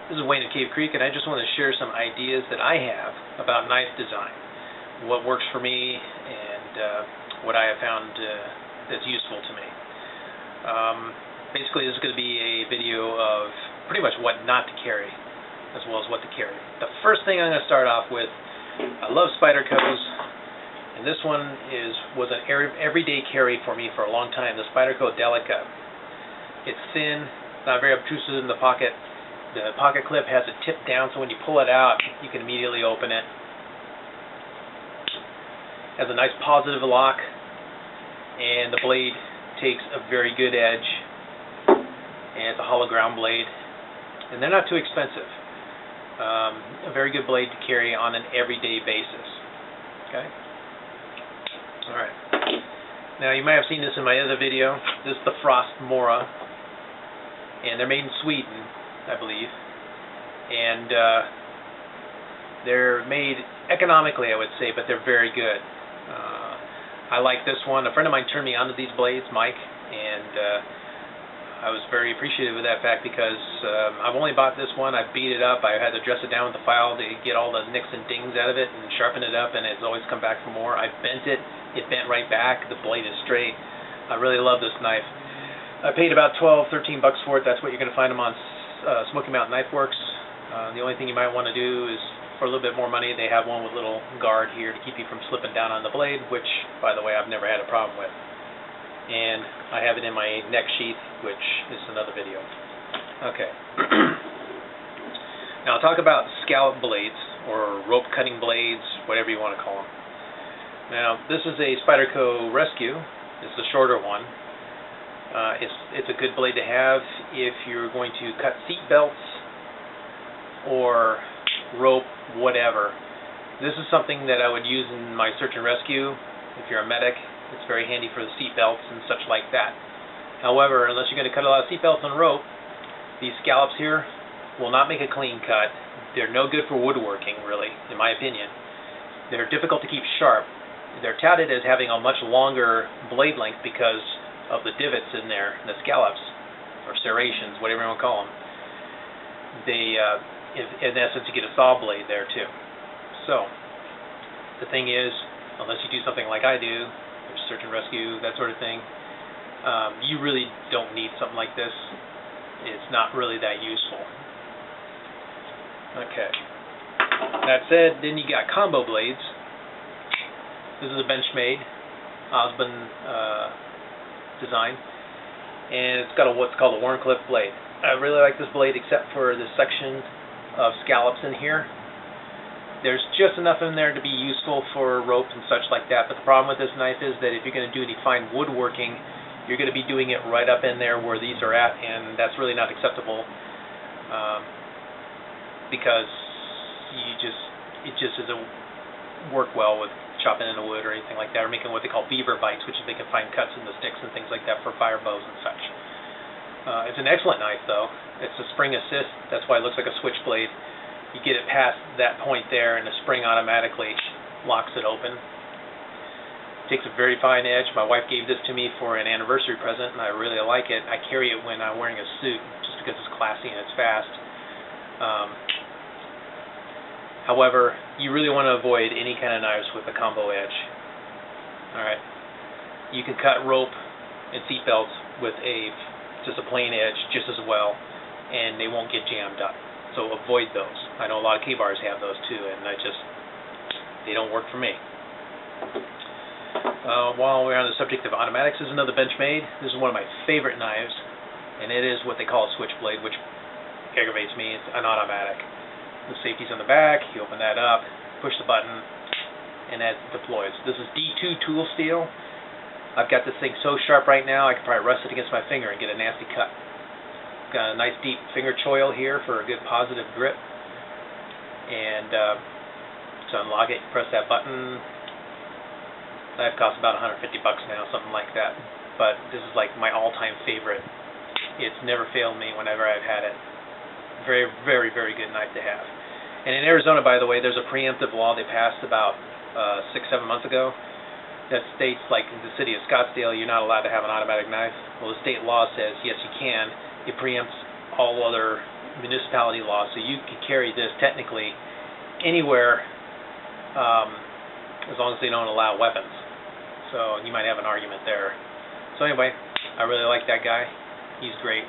This is Wayne of Cave Creek, and I just want to share some ideas that I have about knife design, what works for me, and what I have found that's useful to me. Basically, this is going to be a video of pretty much what not to carry, as well as what to carry. The first thing I'm going to start off with, I love Spyderco's, and this one was an everyday carry for me for a long time, the Spyderco Delica. It's thin, not very obtrusive in the pocket. The pocket clip has a tip down, so when you pull it out, you can immediately open it. Has a nice positive lock, and the blade takes a very good edge, and it's a hollow ground blade, and they're not too expensive. A very good blade to carry on an everyday basis. Okay? Alright. Now, you might have seen this in my other video. This is the Frost Mora, and they're made in Sweden, I believe, and they're made economically, I would say, but they're very good. I like this one. A friend of mine turned me onto these blades, Mike, and I was very appreciative of that fact because I've only bought this one. I beat it up. I had to dress it down with the file to get all the nicks and dings out of it and sharpen it up, and it's always come back for more. I bent it. It bent right back. The blade is straight. I really love this knife. I paid about $12-13 for it. That's what you're going to find them on Smoky Mountain Knife Works. The only thing you might want to do is, for a little bit more money, they have one with a little guard here to keep you from slipping down on the blade, which, by the way, I've never had a problem with. And I have it in my neck sheath, which is another video. Okay. Now I'll talk about scallop blades, or rope cutting blades, whatever you want to call them. Now, this is a Spyderco Rescue. It's the shorter one. It's a good blade to have if you're going to cut seat belts or rope, whatever. This is something that I would use in my search and rescue. If you're a medic, it's very handy for the seat belts and such like that. However, unless you're going to cut a lot of seat belts and rope, these scallops here will not make a clean cut. They're no good for woodworking, really, in my opinion. They're difficult to keep sharp. They're touted as having a much longer blade length because of the divots in there, the scallops, or serrations, whatever you want to call them. They, in essence, you get a saw blade there too. So, the thing is, unless you do something like I do, search and rescue, that sort of thing, you really don't need something like this. It's not really that useful. Okay. That said, then you got combo blades. This is a Benchmade Osborne design, and it's got what's called a Wharncliffe blade. I really like this blade except for this section of scallops in here. There's just enough in there to be useful for rope and such like that, but the problem with this knife is that if you're going to do any fine woodworking, you're going to be doing it right up in there where these are at, and that's really not acceptable because it just doesn't work well with chopping into wood or anything like that, or making what they call beaver bites, which is making fine cuts in the sticks and things like that for fire bows and such. It's an excellent knife, though. It's a spring assist. That's why it looks like a switchblade. You get it past that point there, and the spring automatically locks it open. It takes a very fine edge. My wife gave this to me for an anniversary present, and I really like it. I carry it when I'm wearing a suit, just because it's classy and it's fast. However, you really want to avoid any kind of knives with a combo edge. Alright. You can cut rope and seat belts with just a plain edge just as well, and they won't get jammed up. So avoid those. I know a lot of K-bars have those too, and they don't work for me. While we're on the subject of automatics, this is another Benchmade. This is one of my favorite knives, and it is what they call a switchblade, which aggravates me. It's an automatic. The safety's on the back, you open that up, push the button, and that deploys. This is D2 tool steel. I've got this thing so sharp right now, I could probably rest it against my finger and get a nasty cut. Got a nice deep finger choil here for a good positive grip. And to unlock it, you press that button. That costs about $150 now, something like that. But this is like my all-time favorite. It's never failed me whenever I've had it. Very, very, very good knife to have. And in Arizona, by the way, there's a preemptive law they passed about 6-7 months ago that states, like in the city of Scottsdale, you're not allowed to have an automatic knife. Well, the state law says, yes, you can. It preempts all other municipality law, so you can carry this technically anywhere, as long as they don't allow weapons. So you might have an argument there. So anyway, I really like that guy. He's great.